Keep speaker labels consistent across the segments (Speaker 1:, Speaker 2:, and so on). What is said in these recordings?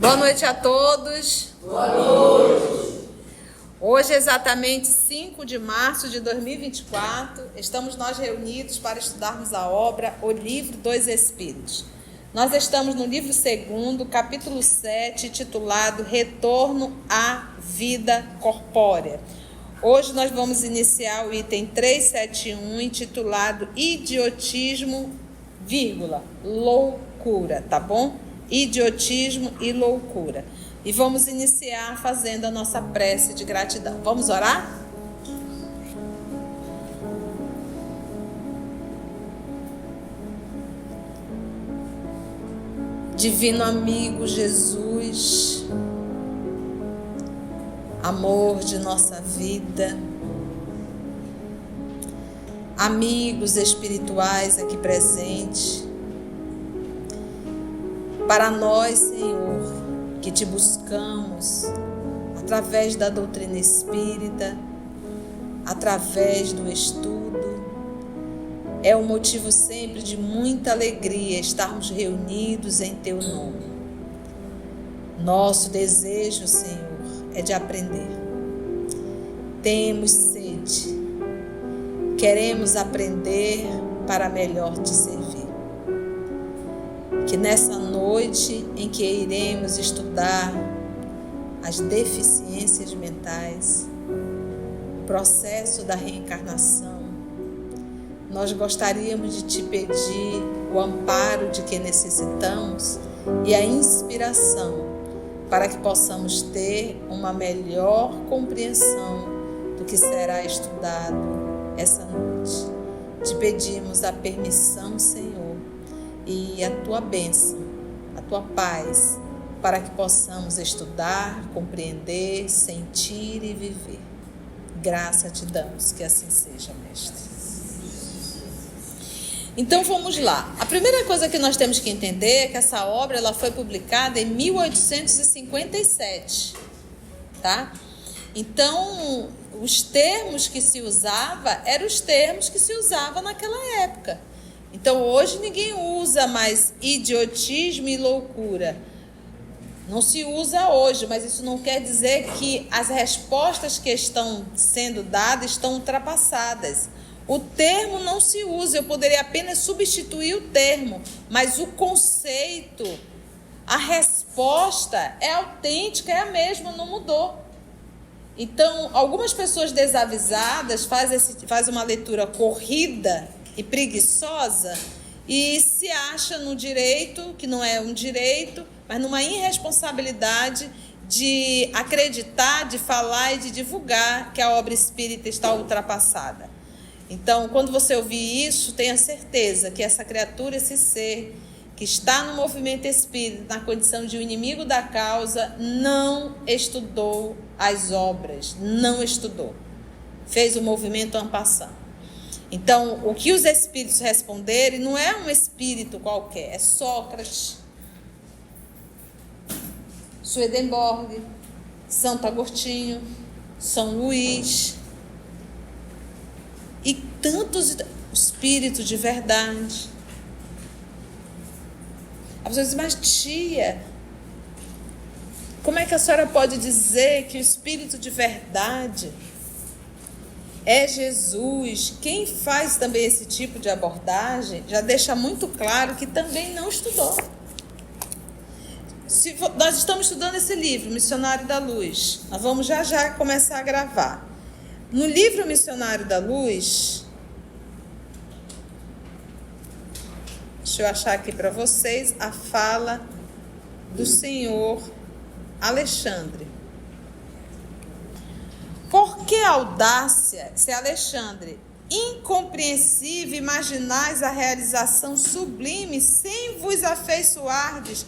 Speaker 1: Boa noite a todos.
Speaker 2: Boa noite.
Speaker 1: Hoje, exatamente 5 de março de 2024, estamos nós reunidos para estudarmos a obra O Livro dos Espíritos. Nós estamos no livro 2, capítulo 7, titulado Retorno à Vida Corpórea. Hoje nós vamos iniciar o item 371, intitulado Idiotismo, loucura, tá bom? Idiotismo e loucura. E vamos iniciar fazendo a nossa prece de gratidão. Vamos orar? Divino amigo Jesus, amor de nossa vida, amigos espirituais aqui presentes, para nós, Senhor, que te buscamos através da doutrina espírita, através do estudo, é um motivo sempre de muita alegria estarmos reunidos em Teu nome. Nosso desejo, Senhor, é de aprender. Temos sede, queremos aprender para melhor te servir. Que nessa noite em que iremos estudar as deficiências mentais, o processo da reencarnação, nós gostaríamos de te pedir o amparo de que necessitamos e a inspiração para que possamos ter uma melhor compreensão do que será estudado essa noite. Te pedimos a permissão, Senhor, e a tua bênção, a tua paz, para que possamos estudar, compreender, sentir e viver. Graça te damos, que assim seja, Mestre. Então vamos lá. A primeira coisa que nós temos que entender é que essa obra ela foi publicada em 1857, tá? Então, os termos que se usava eram os termos que se usavam naquela época. Então, hoje ninguém usa mais idiotismo e loucura. Não se usa hoje, mas isso não quer dizer que as respostas que estão sendo dadas estão ultrapassadas. O termo não se usa, eu poderia apenas substituir o termo, mas o conceito, a resposta é autêntica, é a mesma, não mudou. Então, algumas pessoas desavisadas fazem uma leitura corrida e preguiçosa e se acha no direito, que não é um direito, mas numa irresponsabilidade de acreditar, de falar e de divulgar que a obra espírita está ultrapassada. Então, quando você ouvir isso, tenha certeza que essa criatura, esse ser que está no movimento espírita, na condição de um inimigo da causa, não estudou as obras, não estudou. Fez o movimento en passant. Então, o que os espíritos responderem não é um espírito qualquer, é Sócrates, Swedenborg, Santo Agostinho, São Luís e tantos espíritos de verdade. As pessoas dizem, mas tia, como é que a senhora pode dizer que o espírito de verdade é Jesus? Quem faz também esse tipo de abordagem já deixa muito claro que também não estudou. Nós estamos estudando esse livro, Missionário da Luz. Nós vamos já começar a gravar. No livro Missionário da Luz, deixa eu achar aqui para vocês a fala do senhor Alexandre. Por que audácia, se Alexandre, incompreensível, imaginais a realização sublime, sem vos afeiçoardes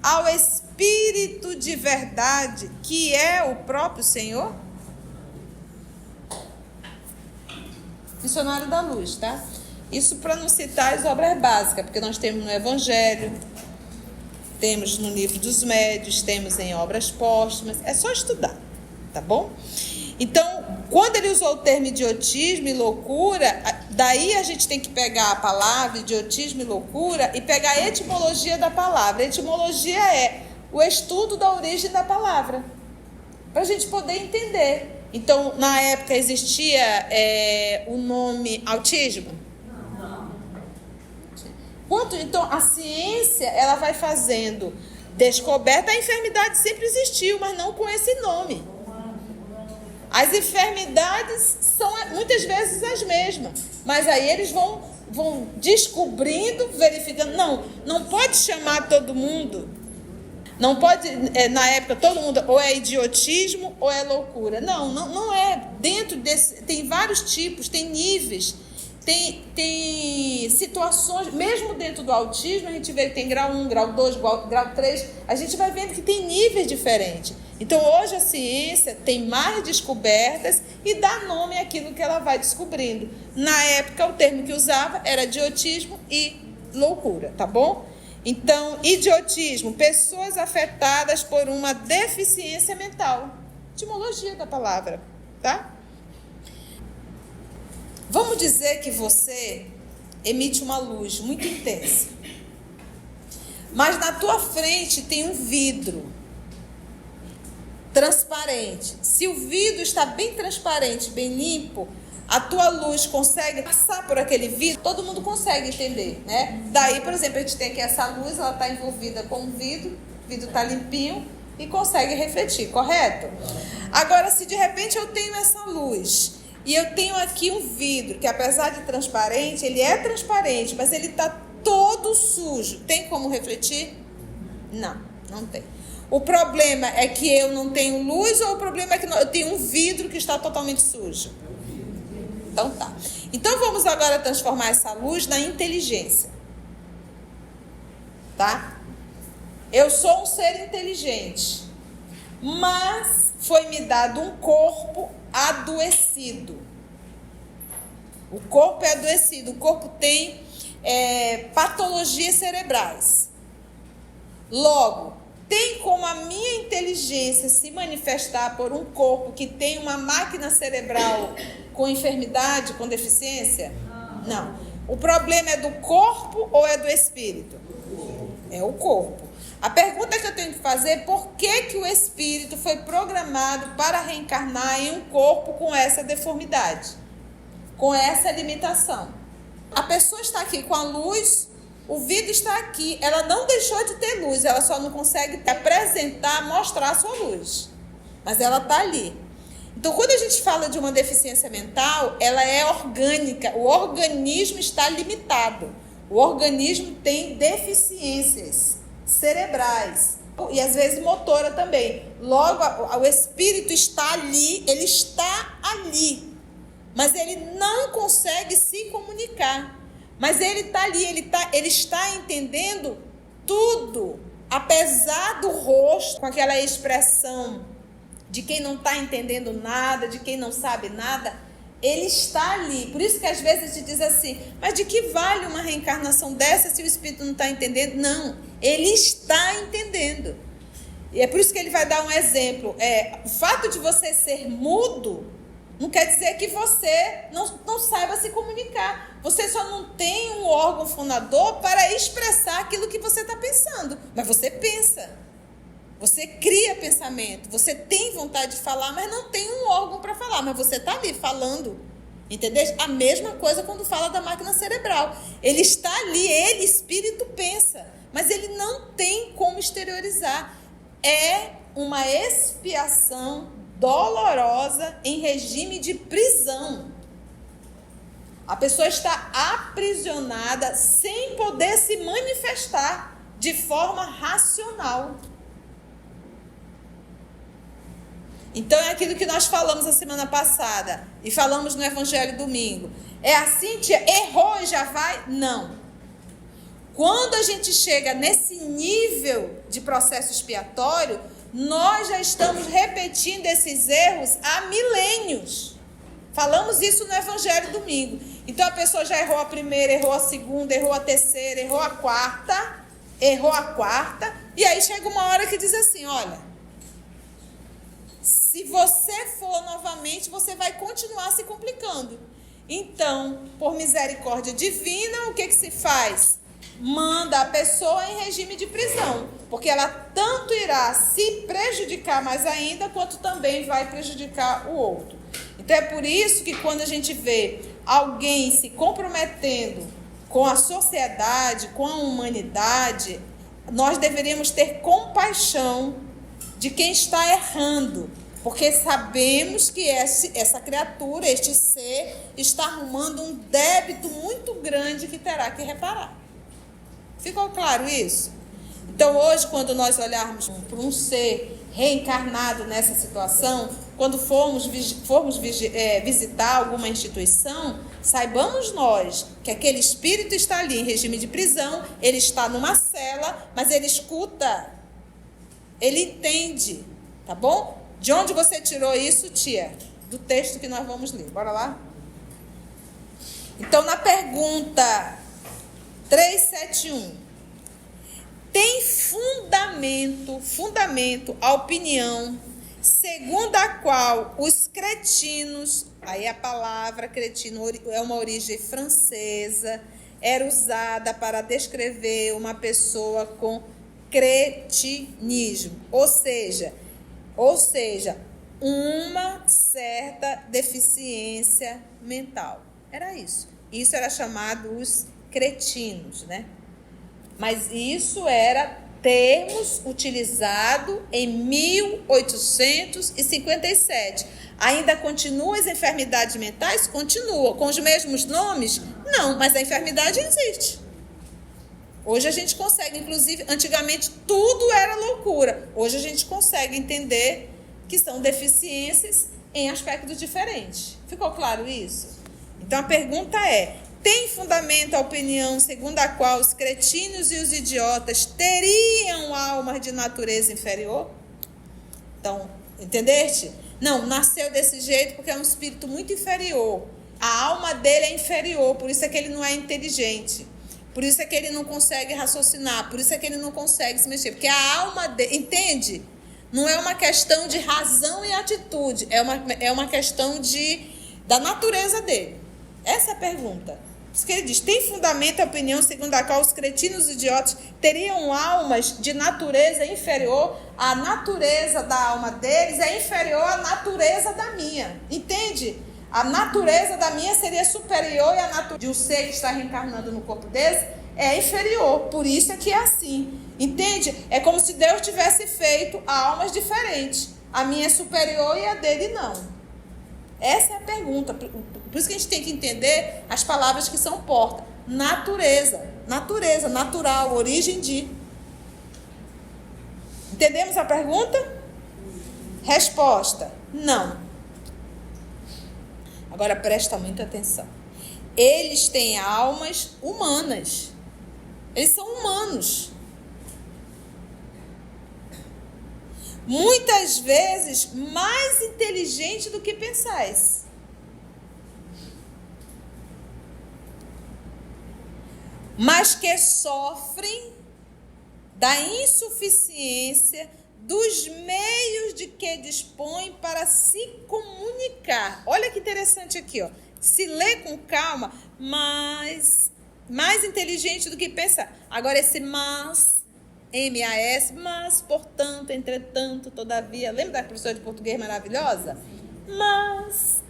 Speaker 1: ao Espírito de verdade, que é o próprio Senhor? Missionário da Luz, tá? Isso para não citar as obras básicas, porque nós temos no Evangelho, temos no Livro dos Médiuns, temos em obras póstumas, é só estudar, tá bom? Então, quando ele usou o termo idiotismo e loucura, daí a gente tem que pegar a palavra idiotismo e loucura e pegar a etimologia da palavra. A etimologia é o estudo da origem da palavra, para a gente poder entender. Então, na época existia o nome autismo? Então, a ciência ela vai fazendo descoberta. A enfermidade sempre existiu, mas não com esse nome. As enfermidades são muitas vezes as mesmas, mas aí eles vão descobrindo, verificando. Não pode chamar todo mundo. Não pode, na época, todo mundo ou é idiotismo ou é loucura. Não é. Dentro desse, tem vários tipos, tem níveis, tem situações, mesmo dentro do autismo, a gente vê que tem grau 1, grau 2, grau 3, a gente vai vendo que tem níveis diferentes. Então, hoje a ciência tem mais descobertas e dá nome àquilo que ela vai descobrindo. Na época, o termo que usava era idiotismo e loucura, tá bom? Então, idiotismo, pessoas afetadas por uma deficiência mental. Etimologia da palavra, tá? Vamos dizer que você emite uma luz muito intensa, mas na tua frente tem um vidro transparente. Se o vidro está bem transparente, bem limpo, a tua luz consegue passar por aquele vidro, todo mundo consegue entender, né? Daí, por exemplo, a gente tem aqui essa luz, ela está envolvida com o vidro está limpinho e consegue refletir, correto? Agora, se de repente eu tenho essa luz e eu tenho aqui um vidro, que apesar de transparente, ele é transparente, mas ele está todo sujo, tem como refletir? Não tem. O problema é que eu não tenho luz ou o problema é que eu tenho um vidro que está totalmente sujo? Então tá. Então vamos agora transformar essa luz na inteligência. Tá? Eu sou um ser inteligente, mas foi-me dado um corpo adoecido. O corpo é adoecido, o corpo tem patologias cerebrais. Logo, tem como a minha inteligência se manifestar por um corpo que tem uma máquina cerebral com enfermidade, com deficiência? Não. O problema é do corpo ou é do espírito? É o corpo. A pergunta que eu tenho que fazer é por que o espírito foi programado para reencarnar em um corpo com essa deformidade, com essa limitação. A pessoa está aqui com a luz, o vidro está aqui, ela não deixou de ter luz, ela só não consegue apresentar, mostrar a sua luz, mas ela está ali. Então, quando a gente fala de uma deficiência mental, ela é orgânica, o organismo está limitado, o organismo tem deficiências cerebrais e às vezes motora também. Logo, o espírito está ali, ele está ali, mas ele não consegue se comunicar. Mas ele está ali, ele está entendendo tudo, apesar do rosto, com aquela expressão de quem não está entendendo nada, de quem não sabe nada, ele está ali. Por isso que às vezes a gente diz assim, mas de que vale uma reencarnação dessa se o espírito não está entendendo? Não, ele está entendendo. E é por isso que ele vai dar um exemplo. O fato de você ser mudo não quer dizer que você não saiba se comunicar. Você só não tem um órgão fonador para expressar aquilo que você está pensando. Mas você pensa. Você cria pensamento. Você tem vontade de falar, mas não tem um órgão para falar. Mas você está ali falando. Entendeu? A mesma coisa quando fala da máquina cerebral. Ele está ali, ele, espírito, pensa. Mas ele não tem como exteriorizar. É uma expiação dolorosa em regime de prisão. A pessoa está aprisionada sem poder se manifestar de forma racional. Então é aquilo que nós falamos a semana passada e falamos no Evangelho domingo. É assim, tia, errou e já vai? Não. Quando a gente chega nesse nível de processo expiatório, nós já estamos repetindo esses erros há milênios. Falamos isso no Evangelho domingo. Então a pessoa já errou a primeira, errou a segunda, errou a terceira, errou a quarta, e aí chega uma hora que diz assim, olha, se você for novamente, você vai continuar se complicando. Então, por misericórdia divina, o que se faz? manda a pessoa em regime de prisão, porque ela tanto irá se prejudicar mais ainda, quanto também vai prejudicar o outro. Então é por isso que quando a gente vê alguém se comprometendo com a sociedade, com a humanidade, nós deveríamos ter compaixão de quem está errando, porque sabemos que essa criatura, este ser, está arrumando um débito muito grande que terá que reparar. Ficou claro isso? Então hoje, quando nós olharmos para um ser reencarnado nessa situação, quando formos visitar alguma instituição, saibamos nós que aquele espírito está ali em regime de prisão, ele está numa cela, mas ele escuta, ele entende, tá bom? De onde você tirou isso, tia? Do texto que nós vamos ler. Bora lá? Então, na pergunta 371, tem fundamento a opinião segundo a qual os cretinos, aí a palavra cretino é uma origem francesa, era usada para descrever uma pessoa com cretinismo, ou seja, uma certa deficiência mental. Era isso. Isso era chamado os cretinos, né? Mas isso era termos utilizado em 1857. Ainda continuam as enfermidades mentais? Continua. Com os mesmos nomes? Não, mas a enfermidade existe. Hoje a gente consegue, inclusive, antigamente tudo era loucura. Hoje a gente consegue entender que são deficiências em aspectos diferentes. Ficou claro isso? Então a pergunta é: tem fundamento a opinião segundo a qual os cretinos e os idiotas teriam almas de natureza inferior? Então, entendeste? Não, nasceu desse jeito porque é um espírito muito inferior. A alma dele é inferior, por isso é que ele não é inteligente. Por isso é que ele não consegue raciocinar, por isso é que ele não consegue se mexer. Porque a alma dele, entende? Não é uma questão de razão e atitude, é uma questão da natureza dele. Essa é a pergunta. Por isso que ele diz: tem fundamento a opinião segundo a qual os cretinos idiotas teriam almas de natureza inferior? A natureza da alma deles é inferior à natureza da minha. Entende? A natureza da minha seria superior e a natureza de um ser que está reencarnando no corpo desse é inferior. Por isso é que é assim. Entende? É como se Deus tivesse feito almas diferentes. A minha é superior e a dele não. Essa é a pergunta. Por isso que a gente tem que entender as palavras que são porta. Natureza, natural, origem de. Entendemos a pergunta? Resposta: não. Agora presta muita atenção. Eles têm almas humanas. Eles são humanos. Muitas vezes mais inteligente do que pensais. Mas que sofrem da insuficiência dos meios de que dispõem para se comunicar. Olha que interessante aqui, ó. Se lê com calma, mais inteligente do que pensar. Agora esse mas, M-A-S, mas, portanto, entretanto, todavia. Lembra da professora de português maravilhosa? Mas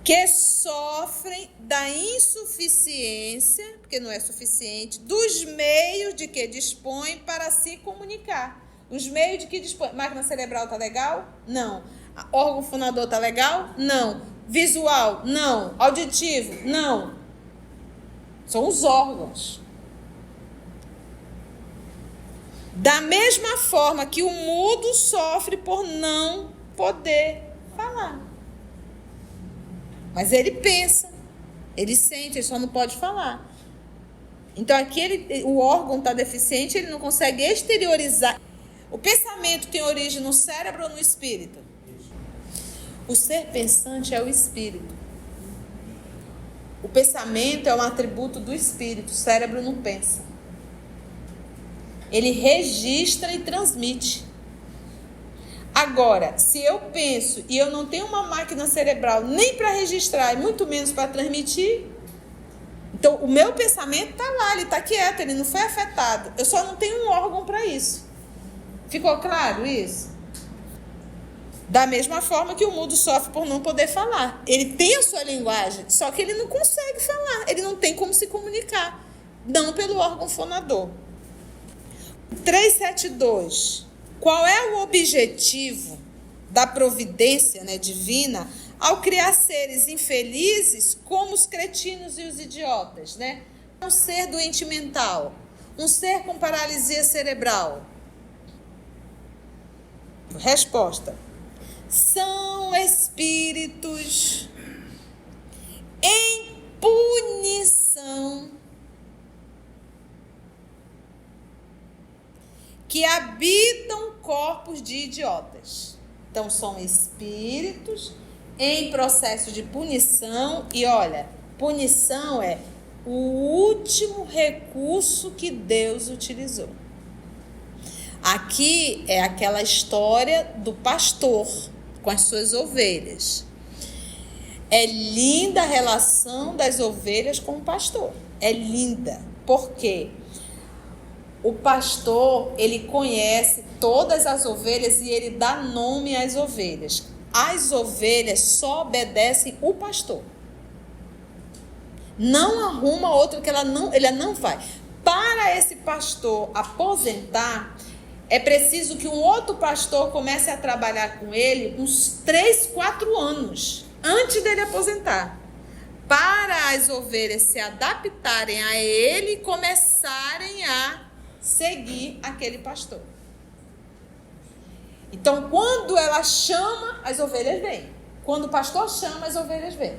Speaker 1: que sofrem da insuficiência, porque não é suficiente, dos meios de que dispõem para se comunicar. Os meios de que dispõem. Máquina cerebral tá legal? Não. Órgão fonador tá legal? Não. Visual? Não. Auditivo? Não. São os órgãos. Da mesma forma que o mudo sofre por não poder falar. Mas ele pensa, ele sente, ele só não pode falar. Então aqui o órgão está deficiente, ele não consegue exteriorizar. O pensamento tem origem no cérebro ou no espírito? O ser pensante é o espírito. O pensamento é um atributo do espírito, o cérebro não pensa. Ele registra e transmite. Agora, se eu penso e eu não tenho uma máquina cerebral nem para registrar e muito menos para transmitir, Então, o meu pensamento está lá, ele está quieto, ele não foi afetado. Eu só não tenho um órgão para isso. Ficou claro isso? Da mesma forma que o mudo sofre por não poder falar. Ele tem a sua linguagem, só que ele não consegue falar. Ele não tem como se comunicar. Não pelo órgão fonador. 372. Qual é o objetivo da providência, né, divina ao criar seres infelizes como os cretinos e os idiotas, né? Um ser doente mental, um ser com paralisia cerebral. Resposta: são espíritos em punição que habitam corpos de idiotas. Então, são espíritos em processo de punição. E olha, punição é o último recurso que Deus utilizou. Aqui é aquela história do pastor com as suas ovelhas. É linda a relação das ovelhas com o pastor. É linda. Por quê? O pastor, ele conhece todas as ovelhas e ele dá nome às ovelhas. As ovelhas só obedecem o pastor. Não arruma outro que ele não vai. Para esse pastor aposentar, é preciso que um outro pastor comece a trabalhar com ele uns 3, 4 anos antes dele aposentar. Para as ovelhas se adaptarem a ele e começarem a seguir aquele pastor. Então, quando ela chama, as ovelhas vêm. Quando o pastor chama, as ovelhas vêm.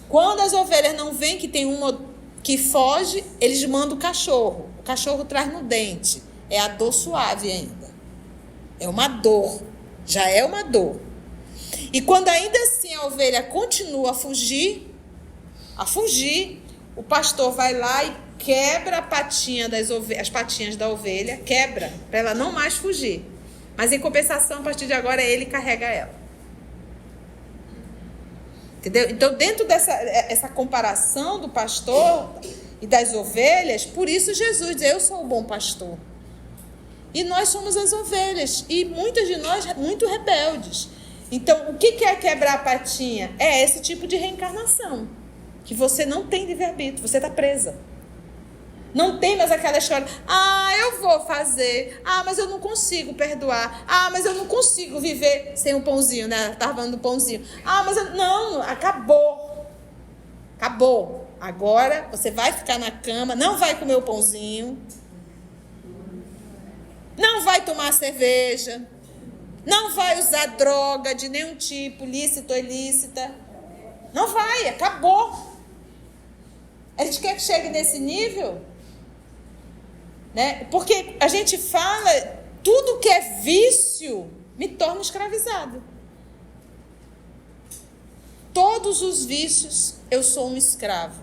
Speaker 1: Quando as ovelhas não vêm, que tem uma que foge, eles mandam o cachorro. O cachorro traz no dente. É a dor suave ainda. É uma dor. Já é uma dor. E quando ainda assim a ovelha continua a fugir, o pastor vai lá e quebra a patinha as patinhas da ovelha, quebra, para ela não mais fugir. Mas em compensação, a partir de agora, ele carrega ela. Entendeu? Então, dentro dessa comparação do pastor e das ovelhas, por isso Jesus diz: eu sou o bom pastor. E nós somos as ovelhas. E muitas de nós muito rebeldes. Então, o que é quebrar a patinha? É esse tipo de reencarnação. Que você não tem livre-arbítrio, você está presa. Não tem mais aquela história: eu vou fazer, mas eu não consigo perdoar, mas eu não consigo viver sem um pãozinho, né? Estava falando do pãozinho. Não, acabou. Acabou. Agora você vai ficar na cama, não vai comer o pãozinho, não vai tomar cerveja, não vai usar droga de nenhum tipo, lícita ou ilícita. Não vai, acabou. A gente quer que chegue nesse nível, né? Porque a gente fala, tudo que é vício me torna escravizado. Todos os vícios, eu sou um escravo.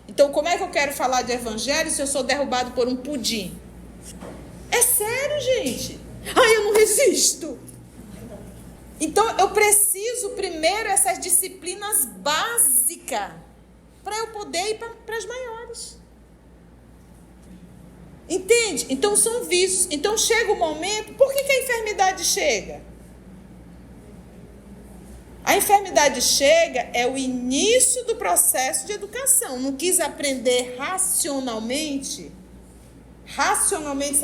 Speaker 1: Então, como é que eu quero falar de evangelho se eu sou derrubado por um pudim? É sério, gente. Eu não resisto. Então, eu preciso primeiro essas disciplinas básicas para eu poder ir para as maiores. Entende? Então, são vícios. Então, chega o momento... Por que a enfermidade chega? A enfermidade chega, é o início do processo de educação. Não quis aprender racionalmente. Racionalmente,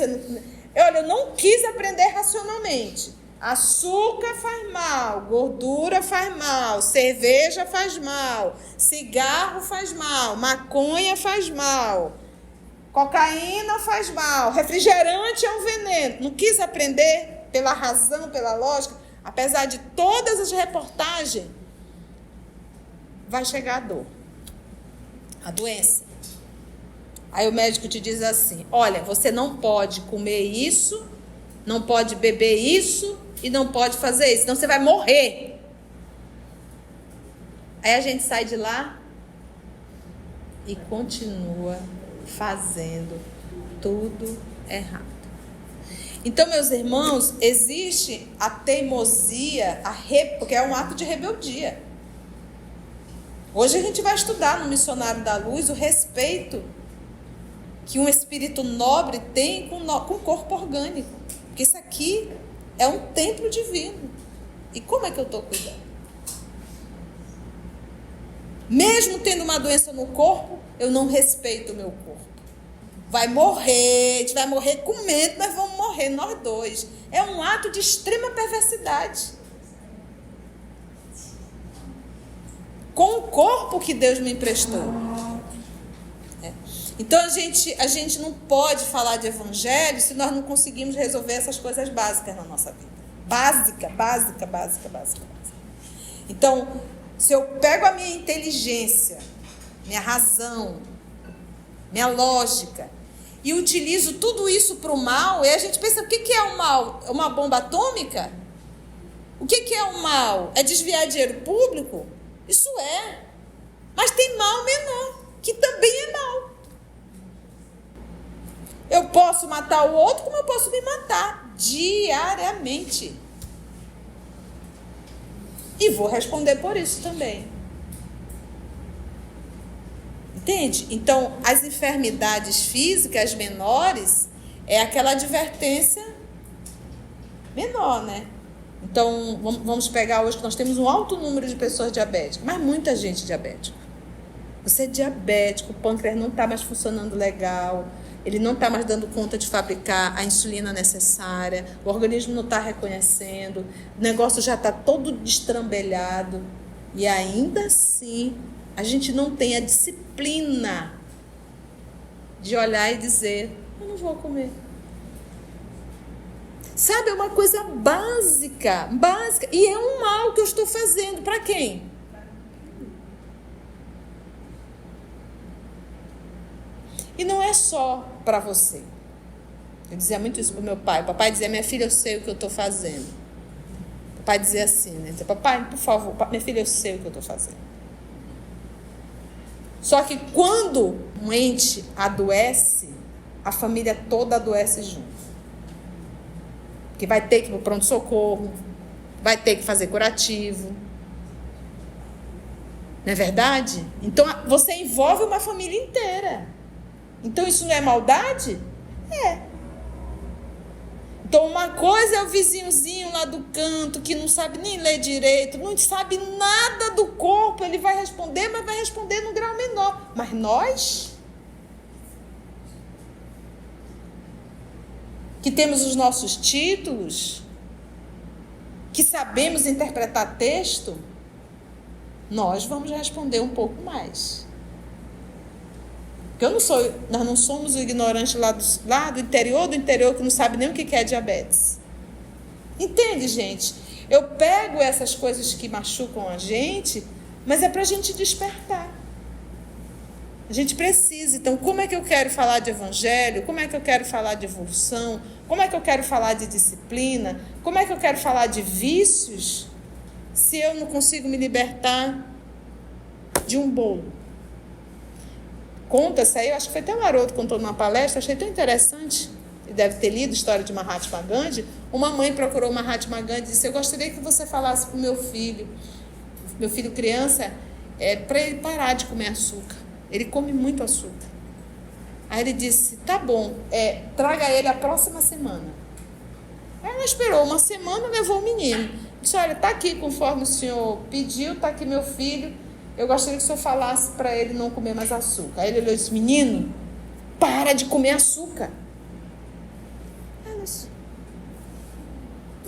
Speaker 1: eu não quis aprender racionalmente. Açúcar faz mal, gordura faz mal, cerveja faz mal, cigarro faz mal, maconha faz mal, cocaína faz mal, refrigerante é um veneno. Não quis aprender pela razão, pela lógica. Apesar de todas as reportagens, vai chegar a dor, a doença. Aí o médico te diz assim: olha, você não pode comer isso, não pode beber isso e não pode fazer isso, senão você vai morrer. Aí a gente sai de lá e continua fazendo tudo errado. Então, meus irmãos, existe a teimosia, porque é um ato de rebeldia. Hoje a gente vai estudar no Missionário da Luz o respeito que um espírito nobre tem com o corpo orgânico. Porque isso aqui é um templo divino. E como é que eu estou cuidando? Mesmo tendo uma doença no corpo, eu não respeito o meu corpo. Vai morrer, a gente vai morrer com medo, nós vamos morrer nós dois. É um ato de extrema perversidade. Com o corpo que Deus me emprestou. Então a gente não pode falar de evangelho se nós não conseguimos resolver essas coisas básicas na nossa vida. Básica. Então, se eu pego a minha inteligência, minha razão, minha lógica, e utilizo tudo isso para o mal, e a gente pensa, o que é o mal? É uma bomba atômica? O que é o mal? É desviar dinheiro público? Isso é. Mas tem mal menor, que também é mal. Eu posso matar o outro como eu posso me matar diariamente. E vou responder por isso também. Entende? Então, as enfermidades físicas menores é aquela advertência menor, né? Então, vamos pegar hoje que nós temos um alto número de pessoas diabéticas, mas muita gente diabética. Você é diabético, o pâncreas não está mais funcionando legal, ele não está mais dando conta de fabricar a insulina necessária, o organismo não está reconhecendo, o negócio já está todo destrambelhado. E ainda assim, a gente não tem a disciplina de olhar e dizer, eu não vou comer. Sabe, é uma coisa básica. E é um mal que eu estou fazendo. Para quem? E não é só para você. Eu dizia muito isso para o meu pai. O papai dizia, minha filha, eu sei o que eu estou fazendo. O papai dizia assim, né? Dizia, papai, por favor, minha filha, eu sei o que eu estou fazendo. Só que quando um ente adoece, a família toda adoece junto. Que vai ter que ir para o pronto-socorro, vai ter que fazer curativo. Não é verdade? Então, você envolve uma família inteira. Então, isso não é maldade? É. Então, uma coisa é o vizinhozinho lá do canto, que não sabe nem ler direito, não sabe nada do corpo, ele vai responder, mas vai responder no grau menor. Mas nós, que temos os nossos títulos, que sabemos interpretar texto, nós vamos responder um pouco mais. Porque nós não somos o ignorante lá do interior que não sabe nem o que é diabetes. Entende, gente? Eu pego essas coisas que machucam a gente, mas é para a gente despertar. A gente precisa. Então, como é que eu quero falar de evangelho? Como é que eu quero falar de evolução? Como é que eu quero falar de disciplina? Como é que eu quero falar de vícios se eu não consigo me libertar de um bolo? Conta-se aí, eu acho que foi até o Haroldo que contou numa palestra, achei tão interessante, ele deve ter lido a história de Mahatma Gandhi. Uma mãe procurou Mahatma Gandhi e disse, eu gostaria que você falasse para o meu filho criança, para ele parar de comer açúcar. Ele come muito açúcar. Aí ele disse, tá bom, traga ele a próxima semana. Aí ela esperou uma semana, levou o menino. Disse, olha, tá aqui conforme o senhor pediu, tá aqui meu filho. Eu gostaria que o senhor falasse para ele não comer mais açúcar. Aí ele olhou e disse, menino, para de comer açúcar. Mas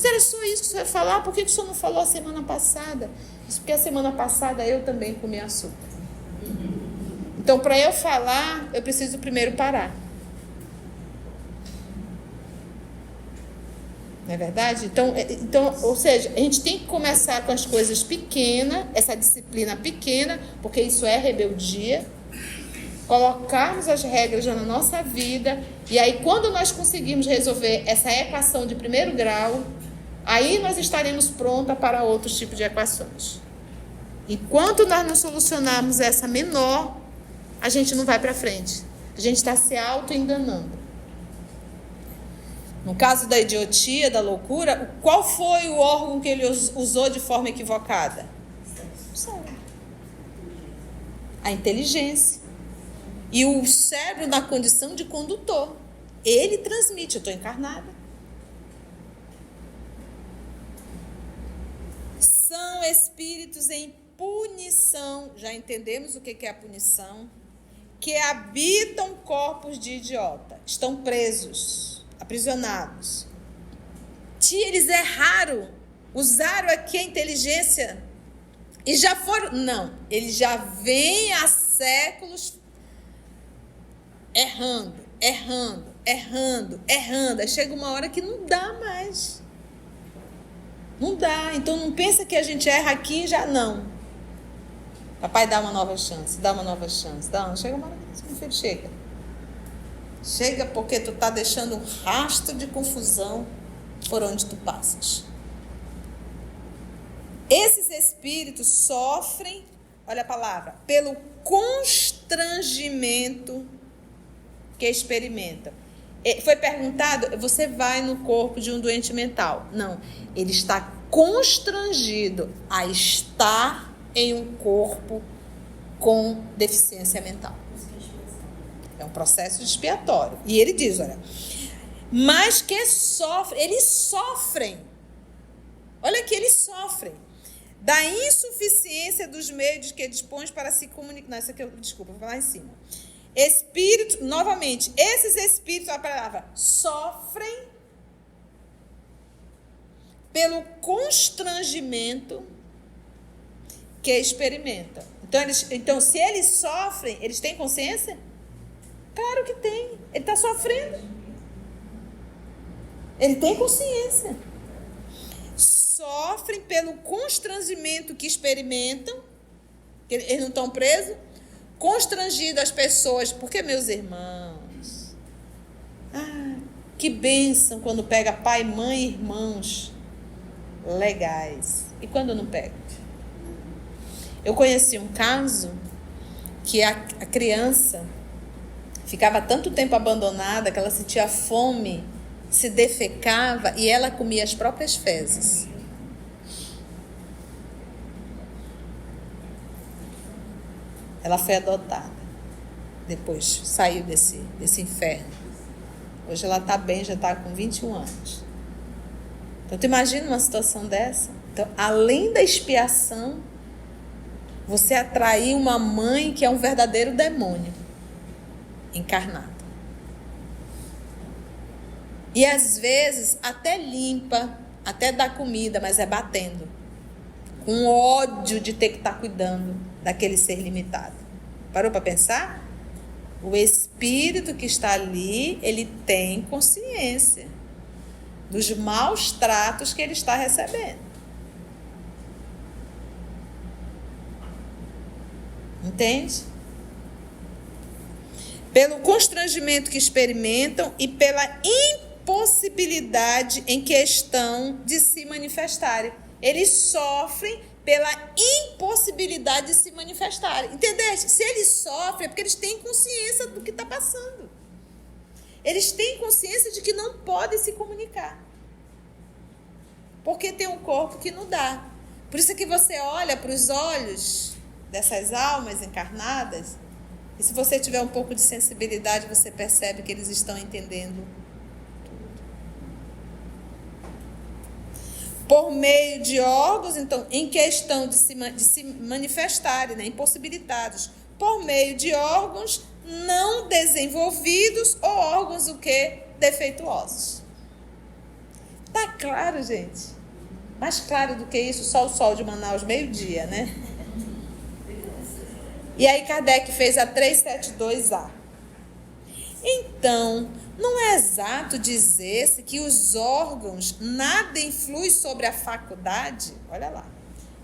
Speaker 1: era só isso que o senhor ia falar? Por que o senhor não falou a semana passada? Isso porque a semana passada eu também comi açúcar. Então, para eu falar, eu preciso primeiro parar. Não é verdade? Então, ou seja, a gente tem que começar com as coisas pequenas, essa disciplina pequena, porque isso é rebeldia. Colocarmos as regras já na nossa vida, e aí quando nós conseguirmos resolver essa equação de primeiro grau, aí nós estaremos prontas para outros tipos de equações. Enquanto nós não solucionarmos essa menor, a gente não vai para frente. A gente está se auto-enganando. No caso da idiotia, da loucura, qual foi o órgão que ele usou de forma equivocada? O cérebro. a inteligência. E o cérebro na condição de condutor. Ele transmite, eu estou encarnada. São espíritos em punição, já entendemos o que é a punição, que habitam corpos de idiota, estão presos, aprisionados. Eles erraram, usaram aqui a inteligência e já foram, não, eles já vêm há séculos errando, aí chega uma hora que não dá mais. Não dá, então não pensa que a gente erra aqui e já não. Papai dá uma nova chance, chega uma hora que meu filho chega. Chega porque tu tá deixando um rastro de confusão por onde tu passas. Esses espíritos sofrem, olha a palavra, pelo constrangimento que experimentam. Foi perguntado, você vai no corpo de um doente mental. Não, ele está constrangido a estar em um corpo com deficiência mental. É um processo expiatório. E ele diz, olha, mas que eles sofrem. Olha que eles sofrem da insuficiência dos meios que dispõem para se comunicar. Não, isso aqui, desculpa, vou falar lá em cima. Espíritos, novamente, esses espíritos, a palavra, sofrem pelo constrangimento que experimentam. Então, se eles sofrem, eles têm consciência? Claro que tem. Ele está sofrendo. Ele tem consciência. Sofrem pelo constrangimento que experimentam, que eles não estão presos. Constrangido as pessoas, porque meus irmãos, que bênção quando pega pai, mãe e irmãos legais. E quando não pega? Eu conheci um caso que a criança ficava tanto tempo abandonada que ela sentia fome, se defecava e ela comia as próprias fezes. Ela foi adotada. Depois saiu desse inferno. Hoje ela está bem, já está com 21 anos. Então, tu imagina uma situação dessa? Então, além da expiação, você atrair uma mãe que é um verdadeiro demônio encarnado. E às vezes até limpa, até dá comida, mas é batendo. Com ódio de ter que estar cuidando daquele ser limitado. Parou para pensar? O espírito que está ali, ele tem consciência dos maus tratos que ele está recebendo. Entende? Pelo constrangimento que experimentam e pela impossibilidade em que estão de se manifestarem. Eles sofrem pela impossibilidade de se manifestarem. Entendeste? Se eles sofrem é porque eles têm consciência do que está passando. Eles têm consciência de que não podem se comunicar. Porque tem um corpo que não dá. Por isso que você olha para os olhos dessas almas encarnadas, e se você tiver um pouco de sensibilidade, você percebe que eles estão entendendo por meio de órgãos, então, em questão de se manifestarem, né, impossibilitados, por meio de órgãos não desenvolvidos ou órgãos o quê? Defeituosos. Tá claro, gente? Mais claro do que isso, só o sol de Manaus, meio-dia, né? E aí Kardec fez a 372A. Então, não é exato dizer-se que os órgãos nada influem sobre a faculdade? Olha lá.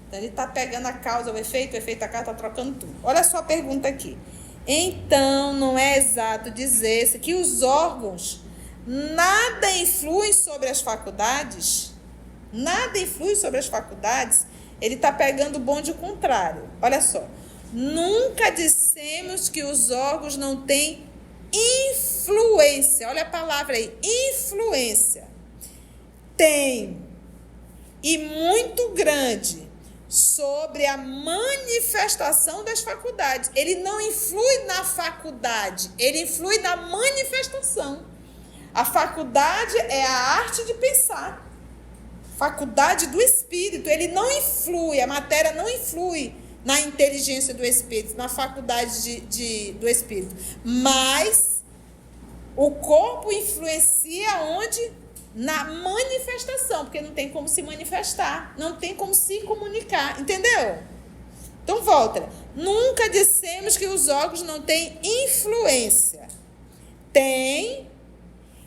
Speaker 1: Então, ele está pegando a causa, o efeito a causa, está trocando tudo. Olha só a pergunta aqui. Então, não é exato dizer-se que os órgãos nada influem sobre as faculdades? Nada influi sobre as faculdades? Ele está pegando o bonde contrário. Olha só. Nunca dissemos que os órgãos não têm influência. Olha a palavra aí, influência. Tem, e muito grande, sobre a manifestação das faculdades. Ele não influi na faculdade, ele influi na manifestação. A faculdade é a arte de pensar. Faculdade do espírito, ele não influi, a matéria não influi na inteligência do espírito, na faculdade do espírito. Mas o corpo influencia onde? Na manifestação, porque não tem como se manifestar, não tem como se comunicar, entendeu? Então volta. Nunca dissemos que os órgãos não têm influência. Tem,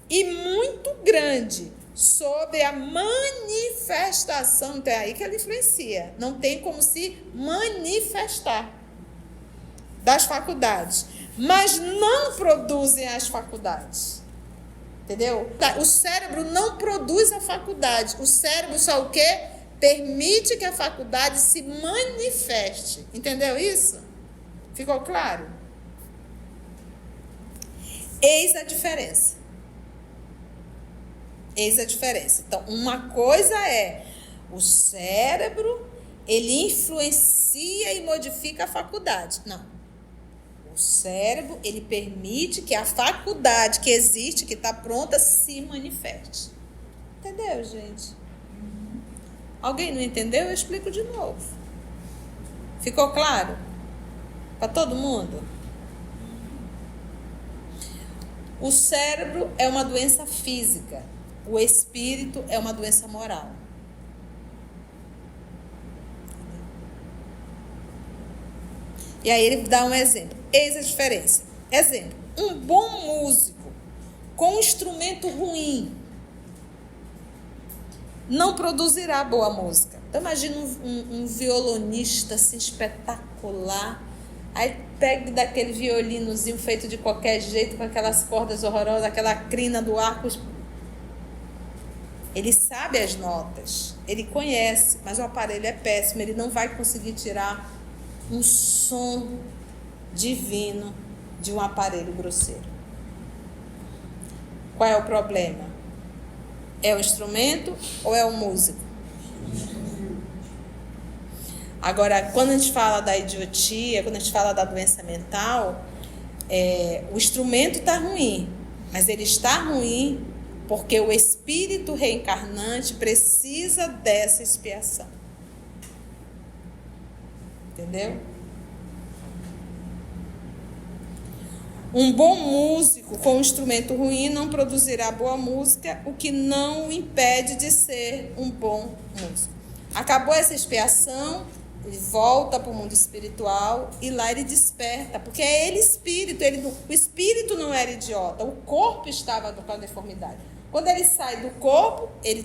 Speaker 1: e muito grande, sobre a manifestação. Então é aí que ela influencia. Não tem como se manifestar das faculdades. Mas não produzem as faculdades. Entendeu? O cérebro não produz a faculdade. O cérebro só o quê? Permite que a faculdade se manifeste. Entendeu isso? Ficou claro? Eis a diferença. Eis a diferença. Então, uma coisa é o cérebro, ele influencia e modifica a faculdade. Não. O cérebro, ele permite que a faculdade que existe, que está pronta, se manifeste. Entendeu, gente? Alguém não entendeu? Eu explico de novo. Ficou claro? Para todo mundo? O cérebro é uma doença física. O espírito é uma doença moral. E aí ele dá um exemplo. Eis a diferença. Exemplo. Um bom músico com um instrumento ruim não produzirá boa música. Então imagina um violonista assim, espetacular. Aí pega daquele violinozinho feito de qualquer jeito, com aquelas cordas horrorosas, aquela crina do arco. Ele sabe as notas, ele conhece, mas o aparelho é péssimo, ele não vai conseguir tirar um som divino de um aparelho grosseiro. Qual é o problema? É o instrumento ou é o músico? Agora, quando a gente fala da idiotia, quando a gente fala da doença mental, o instrumento está ruim, mas ele está ruim porque o espírito reencarnante precisa dessa expiação. Entendeu? Um bom músico com um instrumento ruim não produzirá boa música, o que não o impede de ser um bom músico. Acabou essa expiação, ele volta para o mundo espiritual e lá ele desperta, porque é ele espírito, o espírito não era idiota, o corpo estava com a deformidade. Quando ele sai do corpo, ele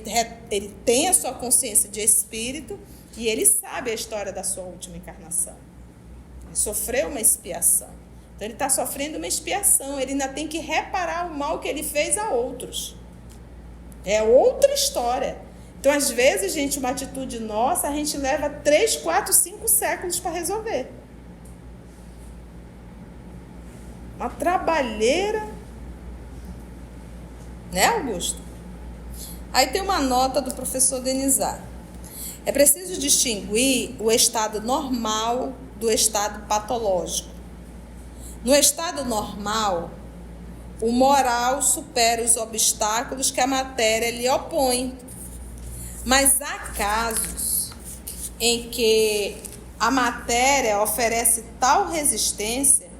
Speaker 1: tem a sua consciência de espírito e ele sabe a história da sua última encarnação. Ele sofreu uma expiação. Então ele está sofrendo uma expiação, ele ainda tem que reparar o mal que ele fez a outros. É outra história. Então, às vezes, gente, uma atitude nossa, a gente leva 3, 4, 5 séculos para resolver. Uma trabalheira. Né, Augusto? Aí tem uma nota do professor Denizar. É preciso distinguir o estado normal do estado patológico. No estado normal, o moral supera os obstáculos que a matéria lhe opõe. Mas há casos em que a matéria oferece tal resistência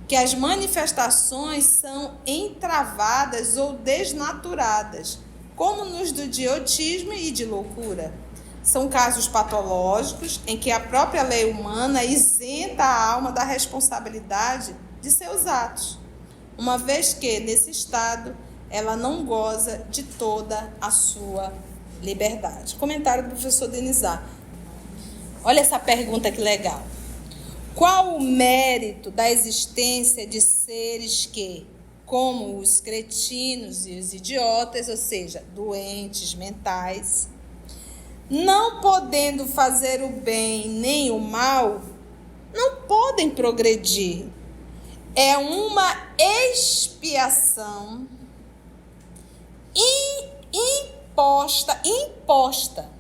Speaker 1: que as manifestações são entravadas ou desnaturadas, como nos do idiotismo e de loucura. São casos patológicos em que a própria lei humana isenta a alma da responsabilidade de seus atos, uma vez que, nesse estado, ela não goza de toda a sua liberdade. Comentário do professor Denizar. Olha essa pergunta que legal. Qual o mérito da existência de seres que, como os cretinos e os idiotas, ou seja, doentes mentais, não podendo fazer o bem nem o mal, não podem progredir? É uma expiação imposta.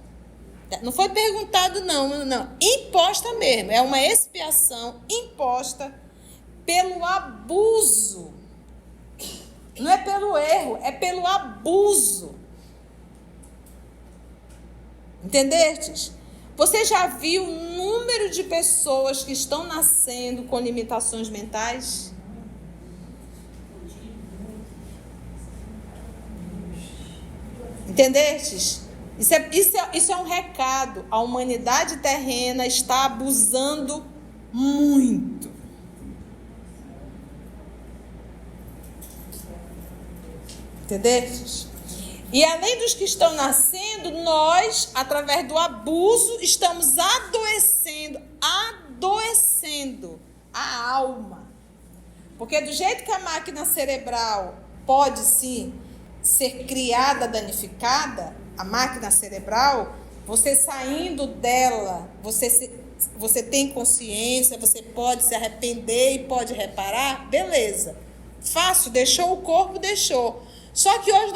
Speaker 1: Não foi perguntado, não. Imposta mesmo. É uma expiação imposta pelo abuso. Não é pelo erro, é pelo abuso. Entendestes? Você já viu o número de pessoas que estão nascendo com limitações mentais? Entendestes? Isso é um recado. A humanidade terrena está abusando muito. Entendestes? E além dos que estão nascendo, nós, através do abuso, estamos adoecendo a alma. Porque do jeito que a máquina cerebral pode sim ser criada, danificada, a máquina cerebral, você saindo dela, você tem consciência, você pode se arrepender e pode reparar, beleza. Fácil, deixou o corpo, deixou. Só que hoje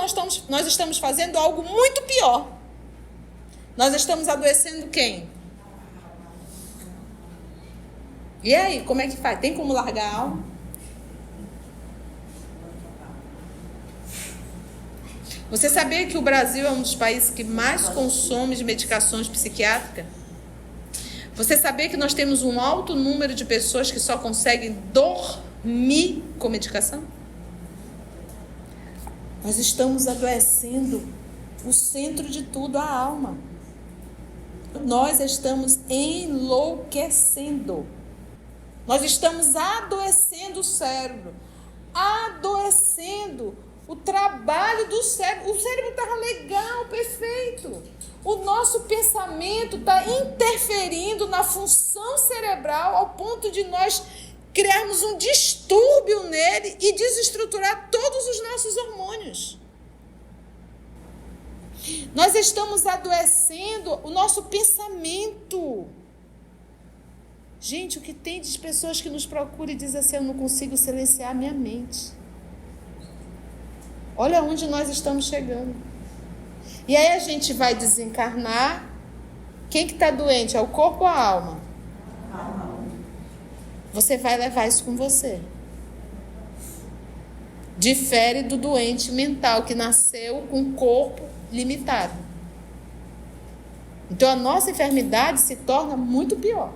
Speaker 1: nós estamos fazendo algo muito pior. Nós estamos adoecendo quem? E aí, como é que faz? Tem como largar a alma? Você sabia que o Brasil é um dos países que mais consome de medicações psiquiátricas? Você sabia que nós temos um alto número de pessoas que só conseguem dormir com medicação? Nós estamos adoecendo o centro de tudo, a alma. Nós estamos enlouquecendo. Nós estamos adoecendo o cérebro. Adoecendo o trabalho do cérebro. O cérebro estava legal, perfeito. O nosso pensamento está interferindo na função cerebral ao ponto de nós criarmos um distúrbio nele e desestruturar todos os nossos hormônios. Nós estamos adoecendo o nosso pensamento. Gente, o que tem de pessoas que nos procuram e dizem assim, eu não consigo silenciar a minha mente. Olha onde nós estamos chegando. E aí a gente vai desencarnar. Quem que está doente? É o corpo ou a alma? Você vai levar isso com você. Difere do doente mental que nasceu com um corpo limitado. Então a nossa enfermidade se torna muito pior.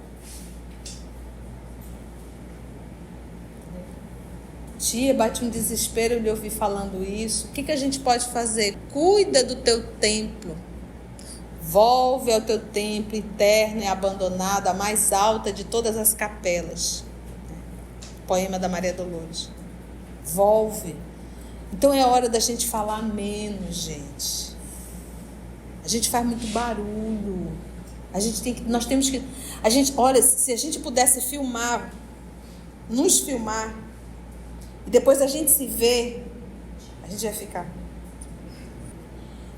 Speaker 1: Tia, bate um desespero eu lhe ouvir falando isso. O que a gente pode fazer? Cuida do teu templo. Volve ao teu templo interno e abandonado, a mais alta de todas as capelas. Poema da Maria Dolores. Volve. Então é hora da gente falar menos, gente. A gente faz muito barulho. Nós temos que... olha, se a gente pudesse filmar, nos filmar, e depois a gente se vê, a gente vai ficar...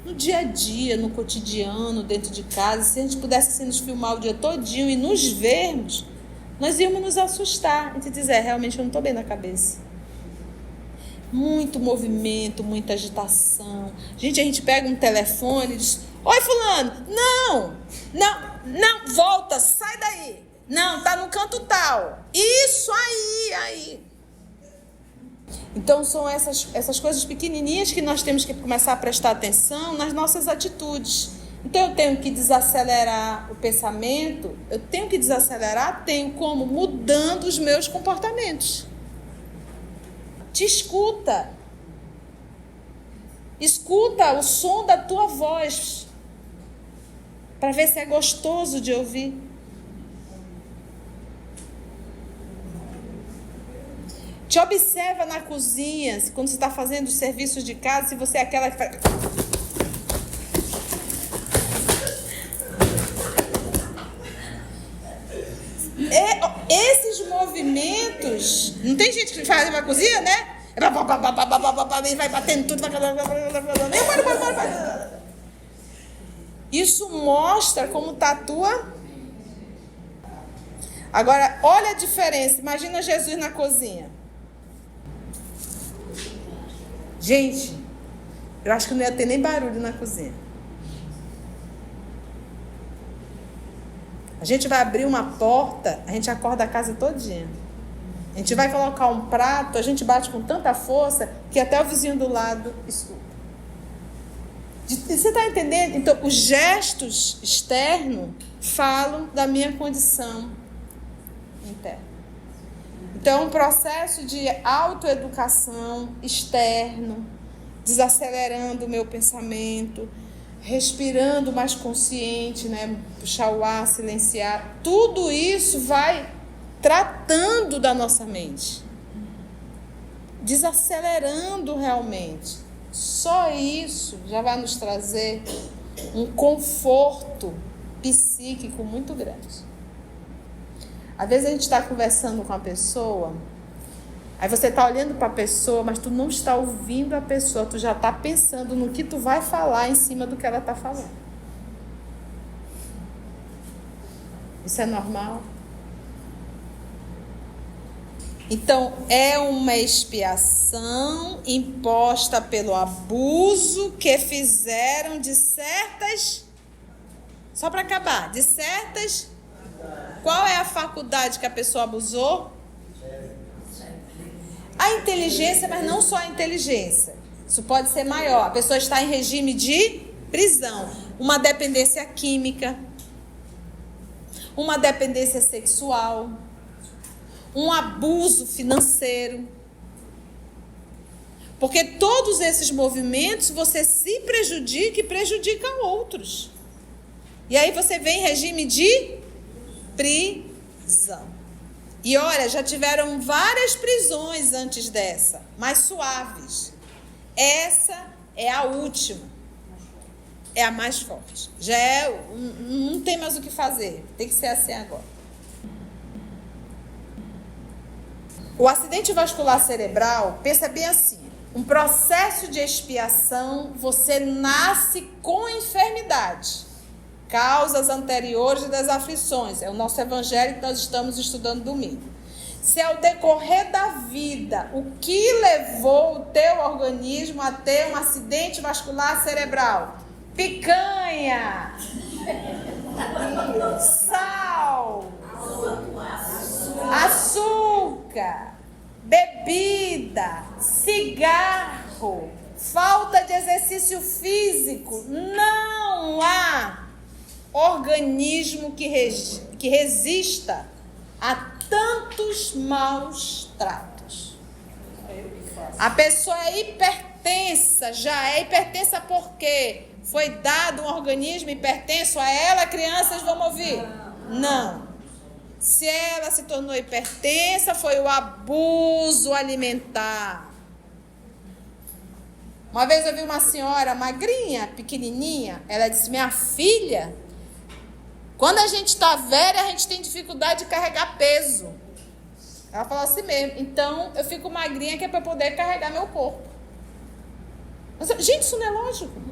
Speaker 1: No dia a dia, no cotidiano, dentro de casa, se a gente pudesse assim, nos filmar o dia todinho e nos vermos, nós íamos nos assustar. A gente dizer, realmente eu não estou bem na cabeça. Muito movimento, muita agitação. Gente, a gente pega um telefone e diz, oi fulano, não, volta, sai daí. Não, tá no canto tal. Isso aí. Então são essas coisas pequenininhas que nós temos que começar a prestar atenção nas nossas atitudes. Então eu tenho que desacelerar o pensamento, tenho como? Mudando os meus comportamentos. Te escuta. Escuta o som da tua voz, para ver se é gostoso de ouvir. Te observa na cozinha, quando você está fazendo os serviços de casa, se você é aquela que faz... Esses movimentos... Não tem gente que faz na cozinha, né? Vai batendo tudo. Isso mostra como está a tua... Agora, olha a diferença. Imagina Jesus na cozinha. Gente, eu acho que não ia ter nem barulho na cozinha. A gente vai abrir uma porta, a gente acorda a casa todinha. A gente vai colocar um prato, a gente bate com tanta força que até o vizinho do lado escuta. Você está entendendo? Então, os gestos externos falam da minha condição interna. Então, um processo de autoeducação externo, desacelerando o meu pensamento, respirando mais consciente, né? Puxar o ar, silenciar. Tudo isso vai tratando da nossa mente, desacelerando realmente. Só isso já vai nos trazer um conforto psíquico muito grande. Às vezes a gente está conversando com a pessoa, aí você está olhando para a pessoa, mas tu não está ouvindo a pessoa, tu já está pensando no que tu vai falar em cima do que ela está falando. Isso é normal? Então, é uma expiação imposta pelo abuso que fizeram de certas... Só para acabar, de certas... Qual é a faculdade que a pessoa abusou? A inteligência, mas não só a inteligência. Isso pode ser maior. A pessoa está em regime de prisão. Uma dependência química, uma dependência sexual, um abuso financeiro. Porque todos esses movimentos você se prejudica e prejudica outros. E aí você vem em regime de prisão. E olha, já tiveram várias prisões antes dessa, mais suaves. Essa é a última. É a mais forte. Já é, não tem mais o que fazer. Tem que ser assim agora. O acidente vascular cerebral, pensa bem assim, um processo de expiação, você nasce com enfermidade, causas anteriores das aflições, é o nosso evangelho que nós estamos estudando domingo. Se ao decorrer da vida, o que levou o teu organismo a ter um acidente vascular cerebral? Picanha, sal, açúcar, bebida, cigarro, falta de exercício físico. Não há organismo que resista a tantos maus tratos. A pessoa é hipertensa, já é hipertensa porque foi dado um organismo hipertenso a ela, crianças vão ouvir? Não. Se ela se tornou hipertensa, foi o abuso alimentar. Uma vez eu vi uma senhora magrinha, pequenininha, ela disse, minha filha, quando a gente está velha, a gente tem dificuldade de carregar peso. Ela falou assim mesmo, então eu fico magrinha que é para poder carregar meu corpo. Mas, gente, isso não é lógico.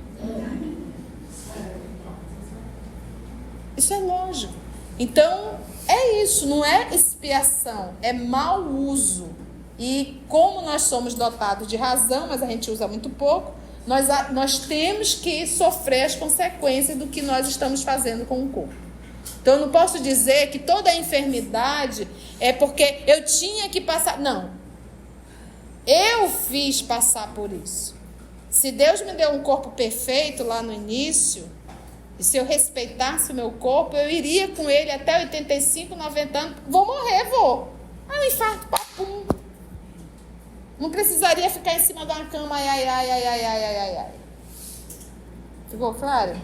Speaker 1: Isso é lógico. Então, é isso, não é expiação, é mau uso. E como nós somos dotados de razão, mas a gente usa muito pouco, nós temos que sofrer as consequências do que nós estamos fazendo com o corpo. Então, eu não posso dizer que toda a enfermidade é porque eu tinha que passar. Não. Eu fiz passar por isso. Se Deus me deu um corpo perfeito lá no início, e se eu respeitasse o meu corpo, eu iria com ele até 85, 90 anos. Vou morrer, vou. Aí um infarto, papum. Não precisaria ficar em cima de uma cama, ai. Ficou claro?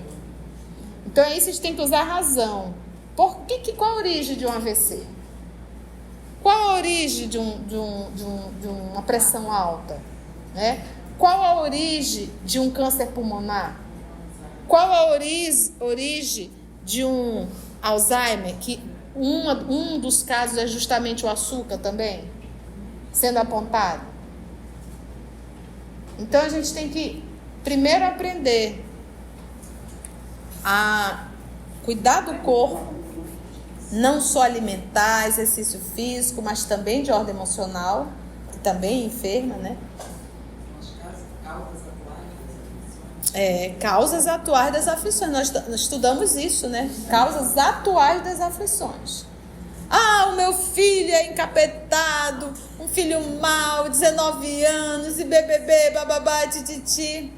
Speaker 1: Então é isso, a gente tem que usar a razão. Qual a origem de um AVC? Qual a origem de uma pressão alta? Né? Qual a origem de um câncer pulmonar? Qual a origem de um Alzheimer? Que um dos casos é justamente o açúcar também, sendo apontado. Então a gente tem que primeiro aprender a cuidar do corpo, não só alimentar, exercício físico, mas também de ordem emocional, que também enferma, né? Causas atuais das aflições. Nós estudamos isso, né? Causas atuais das aflições. O meu filho é encapetado, um filho mau, 19 anos, e bebê, bababá, tititi.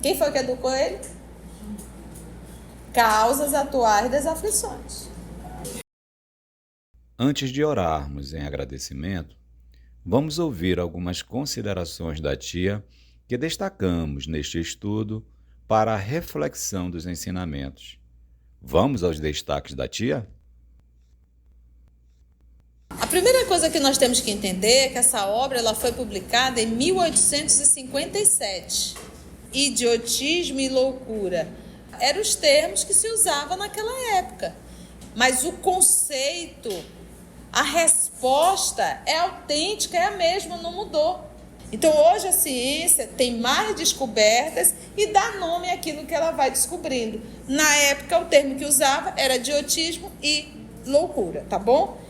Speaker 1: Quem foi que educou ele? Causas atuais das aflições.
Speaker 3: Antes de orarmos em agradecimento, vamos ouvir algumas considerações da tia que destacamos neste estudo para a reflexão dos ensinamentos. Vamos aos destaques da tia?
Speaker 1: A primeira coisa que nós temos que entender é que essa obra ela foi publicada em 1857. Idiotismo e loucura eram os termos que se usavam naquela época. Mas o conceito, a resposta é autêntica, é a mesma, não mudou. Então hoje a ciência tem mais descobertas e dá nome àquilo que ela vai descobrindo. Na época o termo que usava era idiotismo e loucura, tá bom?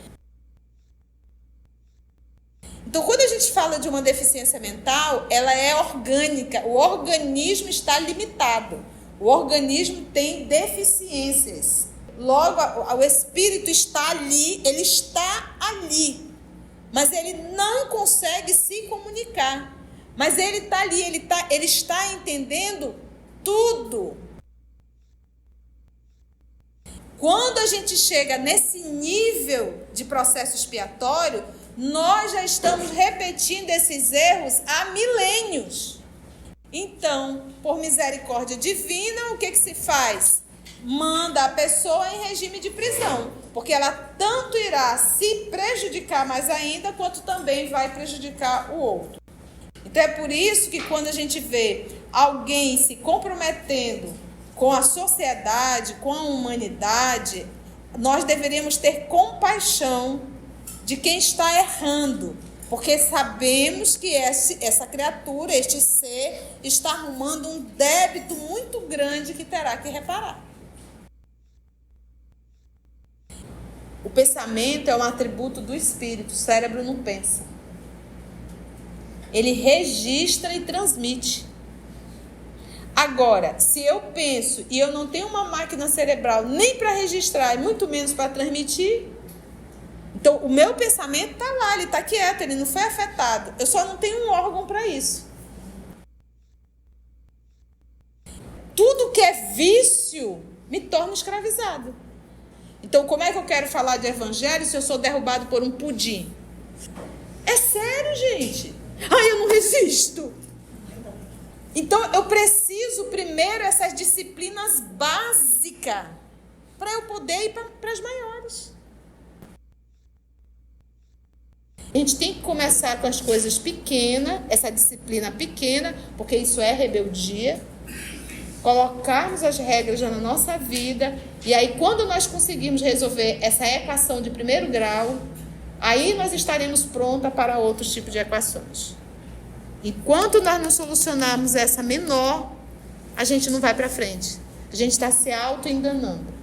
Speaker 1: Então, quando a gente fala de uma deficiência mental, ela é orgânica. O organismo está limitado. O organismo tem deficiências. Logo, o espírito está ali, ele está ali. Mas ele não consegue se comunicar. Mas ele está ali, ele está entendendo tudo. Quando a gente chega nesse nível de processo expiatório, nós já estamos repetindo esses erros há milênios. Então, por misericórdia divina, o que se faz? Manda a pessoa em regime de prisão, porque ela tanto irá se prejudicar mais ainda, quanto também vai prejudicar o outro. Então é por isso que quando a gente vê alguém se comprometendo com a sociedade, com a humanidade, nós deveríamos ter compaixão de quem está errando, porque sabemos que essa criatura, este ser, está arrumando um débito muito grande que terá que reparar. O pensamento é um atributo do espírito, o cérebro não pensa. Ele registra e transmite. Agora, se eu penso e eu não tenho uma máquina cerebral nem para registrar e muito menos para transmitir, então o meu pensamento está lá, ele está quieto, ele não foi afetado. Eu só não tenho um órgão para isso. Tudo que é vício me torna escravizado. Então, como é que eu quero falar de evangelho se eu sou derrubado por um pudim? É sério, gente. Eu não resisto. Então, eu preciso primeiro essas disciplinas básicas para eu poder ir para as maiores. A gente tem que começar com as coisas pequenas, essa disciplina pequena, porque isso é rebeldia. Colocarmos as regras já na nossa vida, e aí quando nós conseguirmos resolver essa equação de primeiro grau, aí nós estaremos prontas para outros tipos de equações. Enquanto nós não solucionarmos essa menor, a gente não vai para frente. A gente está se auto-enganando.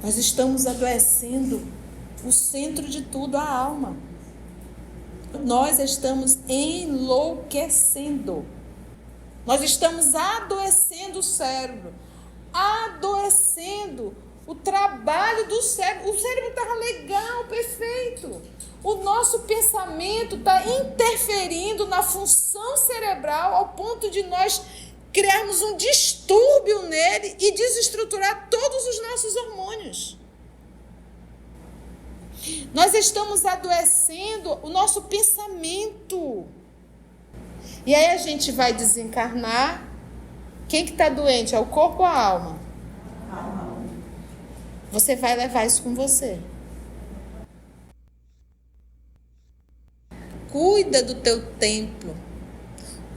Speaker 1: Nós estamos adoecendo o centro de tudo, a alma. Nós estamos enlouquecendo. Nós estamos adoecendo o cérebro, adoecendo o trabalho do cérebro. O cérebro estava legal, perfeito. O nosso pensamento está interferindo na função cerebral ao ponto de nós criarmos um distúrbio nele e desestruturar todos os nossos hormônios. Nós estamos adoecendo o nosso pensamento. E aí a gente vai desencarnar. Quem que está doente? É o corpo ou a alma? Você vai levar isso com você. Cuida do teu templo.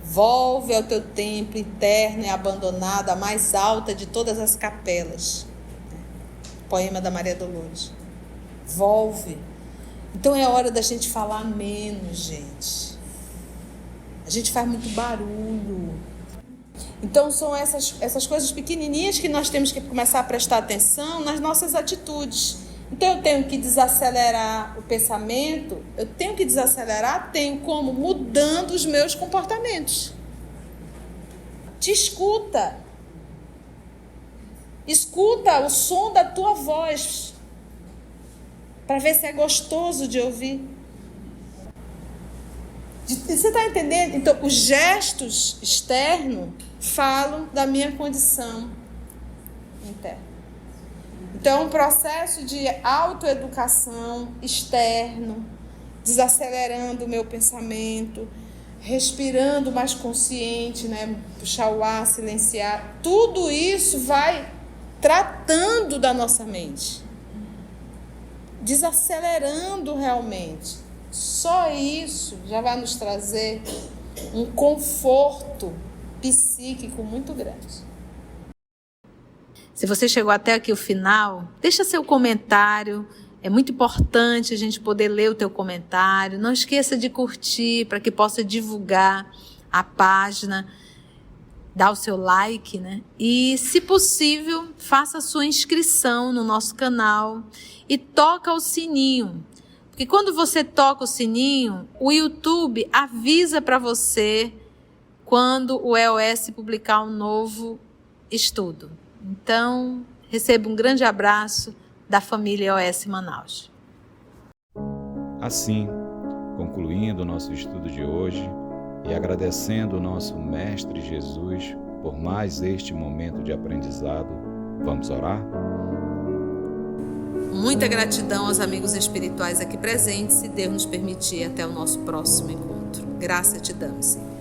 Speaker 1: Volve ao teu templo interno e abandonado, a mais alta de todas as capelas. Poema da Maria Dolores. Volve. Então é hora da gente falar menos, gente. A gente faz muito barulho. Então são essas coisas pequenininhas que nós temos que começar a prestar atenção nas nossas atitudes. Então eu tenho que desacelerar o pensamento, tenho como? Mudando os meus comportamentos. Te escuta. Escuta o som da tua voz, para ver se é gostoso de ouvir. Você está entendendo? Então, os gestos externos falam da minha condição interna. Então, um processo de autoeducação externo, desacelerando o meu pensamento, respirando mais consciente, né? Puxar o ar, silenciar. Tudo isso vai tratando da nossa mente, desacelerando realmente. Só isso já vai nos trazer um conforto psíquico muito grande. Se você chegou até aqui o final, deixa seu comentário. É muito importante a gente poder ler o teu comentário. Não esqueça de curtir para que possa divulgar a página. Dá o seu like, né? E, se possível, faça a sua inscrição no nosso canal e toca o sininho. Porque quando você toca o sininho, o YouTube avisa para você quando o EOS publicar um novo estudo. Então, receba um grande abraço da família EOS Manaus.
Speaker 3: Assim, concluindo o nosso estudo de hoje e agradecendo o nosso Mestre Jesus por mais este momento de aprendizado, vamos orar?
Speaker 1: Muita gratidão aos amigos espirituais aqui presentes, se Deus nos permitir, até o nosso próximo encontro. Graça te damos, Senhor.